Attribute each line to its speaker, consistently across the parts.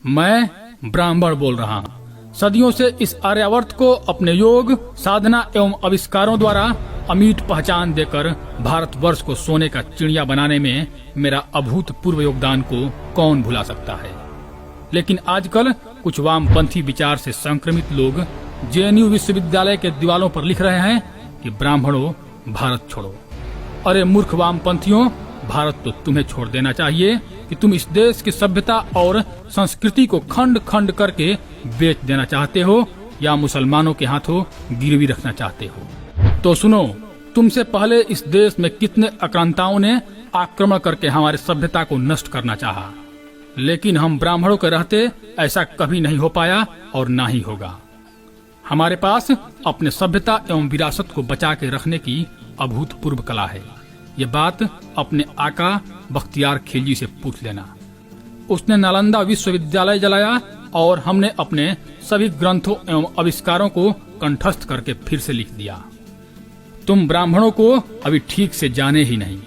Speaker 1: मैं ब्राह्मण बोल रहा हूँ। सदियों से इस आर्यावर्त को अपने योग, साधना एवं आविष्कारों द्वारा अमीट पहचान देकर भारतवर्ष को सोने का चिड़िया बनाने में मेरा अभूतपूर्व योगदान को कौन भुला सकता है। लेकिन आजकल कुछ वामपंथी विचार से संक्रमित लोग जेएनयू विश्वविद्यालय के दीवारों पर लिख रहे हैं कि ब्राह्मणों भारत छोड़ो। अरे मूर्ख वामपंथियों, भारत तो तुम्हें छोड़ देना चाहिए कि तुम इस देश की सभ्यता और संस्कृति को खंड खंड करके बेच देना चाहते हो या मुसलमानों के हाथों गिरवी रखना चाहते हो। तो सुनो, तुमसे पहले इस देश में कितने आक्रांताओं ने आक्रमण करके हमारी सभ्यता को नष्ट करना चाहा, लेकिन हम ब्राह्मणों के रहते ऐसा कभी नहीं हो पाया और ना ही होगा। हमारे पास अपने सभ्यता एवं विरासत को बचा के रखने की अभूतपूर्व कला है। ये बात अपने आका बख्तियार खिलजी से पूछ लेना। उसने नालंदा विश्वविद्यालय जलाया और हमने अपने सभी ग्रंथों एवं आविष्कारों को कंठस्थ करके फिर से लिख दिया। तुम ब्राह्मणों को अभी ठीक से जाने ही नहीं।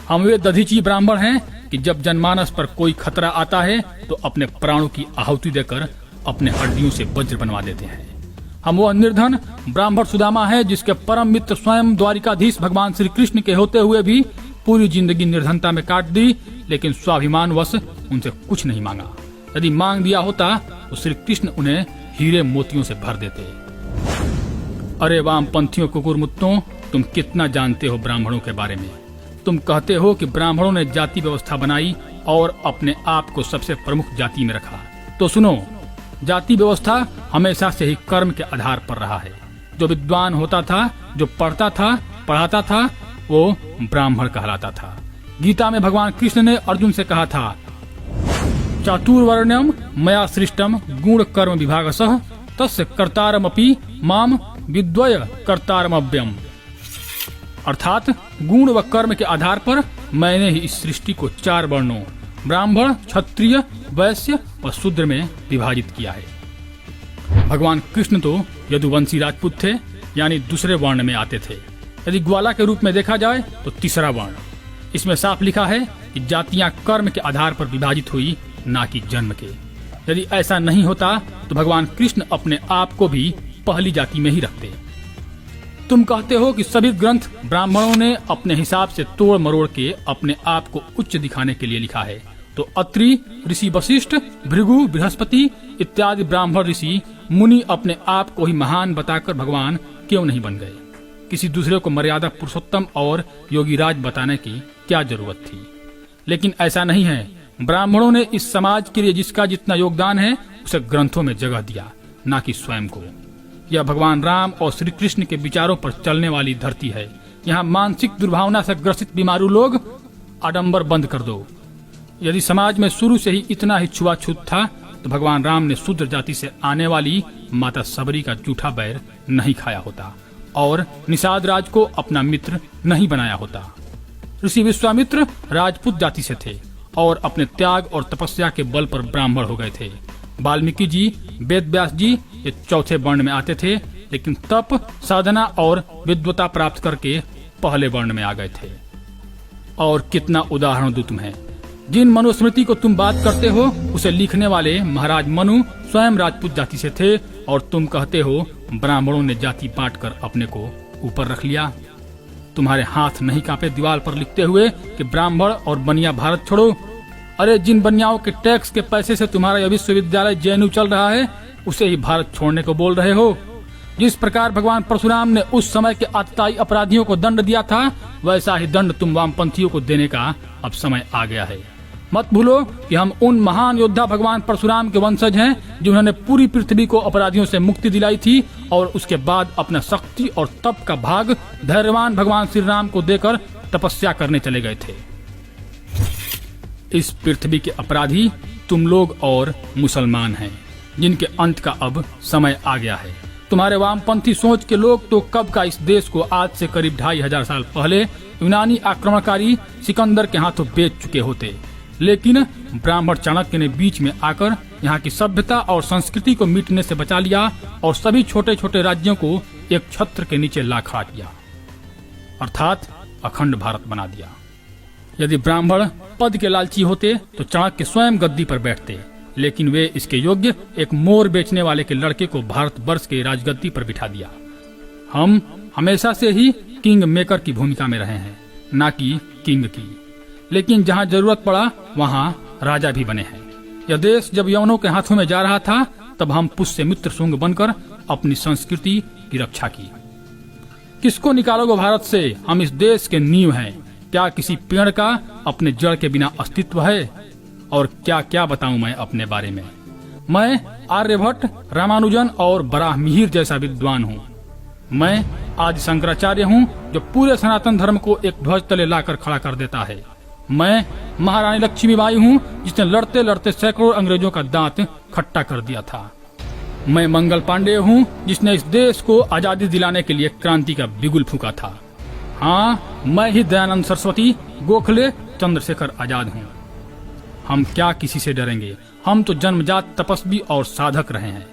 Speaker 1: हम वे दधीची ब्राह्मण हैं कि जब जनमानस पर कोई खतरा आता है तो अपने प्राणों की आहुति देकर अपने हड्डियों से वज्र बनवा देते हैं। हम वो निर्धन ब्राह्मण सुदामा है जिसके परम मित्र स्वयं द्वारिकाधीश भगवान श्री कृष्ण के होते हुए भी पूरी जिंदगी निर्धनता में काट दी, लेकिन स्वाभिमान वश उनसे कुछ नहीं मांगा। यदि मांग दिया होता तो श्री कृष्ण उन्हें हीरे मोतियों से भर देते। अरे वामपंथियों कुकुरमुत्तों, तुम कितना जानते हो ब्राह्मणों के बारे में। तुम कहते हो कि ब्राह्मणों ने जाति व्यवस्था बनाई और अपने आप को सबसे प्रमुख जाति में रखा। तो सुनो, जाति व्यवस्था हमेशा से ही कर्म के आधार पर रहा है। जो विद्वान होता था, जो पढ़ता था, पढ़ाता था, वो ब्राह्मण कहलाता था। गीता में भगवान कृष्ण ने अर्जुन से कहा था, चातुर्वर्ण्यम मया सृष्टम गुण कर्म विभागसः तस्य कर्तारमपि माम विद्वय कर्तारमव्यम। अर्थात गुण व कर्म के आधार पर मैंने ही इस सृष्टि को 4 वर्णों ब्राह्मण, क्षत्रिय, वैश्य और शूद्र में विभाजित किया है। भगवान कृष्ण तो यदुवंशी राजपूत थे, यानी दूसरे वर्ण में आते थे। यदि ग्वाला के रूप में देखा जाए तो तीसरा वर्ण। इसमें साफ लिखा है कि जातियां कर्म के आधार पर विभाजित हुई, ना कि जन्म के। यदि ऐसा नहीं होता तो भगवान कृष्ण अपने आप को भी पहली जाति में ही रखते। तुम कहते हो कि सभी ग्रंथ ब्राह्मणों ने अपने हिसाब से तोड़ मरोड़ के अपने आप को उच्च दिखाने के लिए लिखा है। तो अत्रि, ऋषि वशिष्ठ, भृगु, बृहस्पति इत्यादि ब्राह्मण ऋषि मुनि अपने आप को ही महान बताकर भगवान क्यों नहीं बन गए? किसी दूसरे को मर्यादा पुरुषोत्तम और योगीराज बताने की क्या जरूरत थी? लेकिन ऐसा नहीं है। ब्राह्मणों ने इस समाज के लिए जिसका जितना योगदान है उसे ग्रंथों में जगह दिया, ना कि स्वयं को। यह भगवान राम और श्री कृष्ण के विचारों पर चलने वाली धरती है। यहाँ मानसिक दुर्भावना से ग्रसित बीमारू लोग आडंबर बंद कर दो। यदि समाज में शुरू से ही इतना ही छुआछूत था तो भगवान राम ने शूद्र जाति से आने वाली माता सबरी का जूठा बैर नहीं खाया होता और निषाद राज को अपना मित्र नहीं बनाया होता। ऋषि विश्वामित्र राजपूत जाति से थे और अपने त्याग और तपस्या के बल पर ब्राह्मण हो गए थे। वाल्मीकि जी, वेद व्यास जी ये चौथे वर्ण में आते थे, लेकिन तप, साधना और विद्वता प्राप्त करके पहले वर्ण में आ गए थे। और कितना उदाहरण दूं तुम्हें। जिन मनुस्मृति को तुम बात करते हो उसे लिखने वाले महाराज मनु स्वयं राजपूत जाति से थे और तुम कहते हो ब्राह्मणों ने जाति बांटकर अपने को ऊपर रख लिया। तुम्हारे हाथ नहीं कांपे दीवार पर लिखते हुए कि ब्राह्मण और बनिया भारत छोड़ो। अरे जिन बनियाओं के टैक्स के पैसे से तुम्हारा यह विश्वविद्यालय जेएनयू चल रहा है उसे ही भारत छोड़ने को बोल रहे हो। जिस प्रकार भगवान परशुराम ने उस समय के आतताई अपराधियों को दंड दिया था, वैसा ही दंड तुम वामपंथियों को देने का अब समय आ गया है। मत भूलो कि हम उन महान योद्धा भगवान परशुराम के वंशज हैं जिन्होंने पूरी पृथ्वी को अपराधियों से मुक्ति दिलाई थी और उसके बाद अपना शक्ति और तप का भाग धैर्यवान भगवान श्री राम को देकर तपस्या करने चले गए थे। इस पृथ्वी के अपराधी तुम लोग और मुसलमान हैं, जिनके अंत का अब समय आ गया है। तुम्हारे वामपंथी सोच के लोग तो कब का इस देश को आज से करीब 2500 साल पहले यूनानी आक्रमणकारी सिकंदर के हाथों बेच चुके होते, लेकिन ब्राह्मण चाणक्य ने बीच में आकर यहाँ की सभ्यता और संस्कृति को मिटने से बचा लिया और सभी छोटे छोटे राज्यों को एक छत्र के नीचे ला खड़ा किया, अर्थात अखंड भारत बना दिया। यदि ब्राह्मण पद के लालची होते तो चाणक्य स्वयं गद्दी पर बैठते लेकिन वे इसके योग्य एक मोर बेचने वाले के लड़के को भारतवर्ष के राजगद्दी पर बिठा दिया। हम हमेशा से ही किंग मेकर की भूमिका में रहे हैं, न कि किंग की। लेकिन जहाँ जरूरत पड़ा वहाँ राजा भी बने हैं। यह देश जब यवनों के हाथों में जा रहा था, तब हम पुष्य मित्र शुंग बनकर अपनी संस्कृति की रक्षा की। किसको निकालोगे भारत से? हम इस देश के नींव हैं। क्या किसी पेड़ का अपने जड़ के बिना अस्तित्व है? और क्या क्या बताऊं मैं अपने बारे में। मैं आर्यभट्ट, रामानुजन और बराहमिहिर जैसा विद्वान हूँ। मैं आदि शंकराचार्य हूँ, जो पूरे सनातन धर्म को एक ध्वज तले लाकर खड़ा कर देता है। मैं महारानी लक्ष्मीबाई हूँ, जिसने लड़ते लड़ते सैकड़ों अंग्रेजों का दांत खट्टा कर दिया था। मैं मंगल पांडे हूँ, जिसने इस देश को आजादी दिलाने के लिए क्रांति का बिगुल फूंका था। हाँ, मैं ही दयानंद सरस्वती, गोखले, चंद्रशेखर आजाद हूँ। हम क्या किसी से डरेंगे? हम तो जन्मजात तपस्वी और साधक रहे हैं।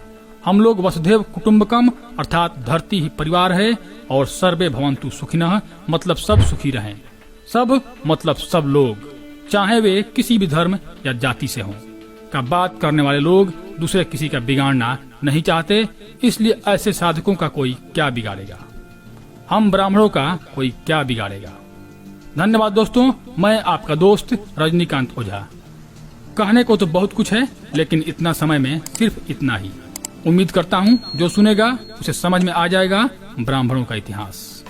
Speaker 1: हम लोग वसुधैव कुटुम्बकम अर्थात धरती ही परिवार है, और सर्वे भवन्तु सुखिनः मतलब सब सुखी रहें। सब मतलब सब लोग, चाहे वे किसी भी धर्म या जाति से हों। का बात करने वाले लोग दूसरे किसी का बिगाड़ना नहीं चाहते, इसलिए ऐसे साधकों का कोई क्या बिगाड़ेगा। हम ब्राह्मणों का कोई क्या बिगाड़ेगा। धन्यवाद दोस्तों, मैं आपका दोस्त रजनीकांत ओझा। कहने को तो बहुत कुछ है, लेकिन इतना समय में सिर्फ इतना ही। उम्मीद करता हूँ जो सुनेगा उसे समझ में आ जाएगा ब्राह्मणों का इतिहास।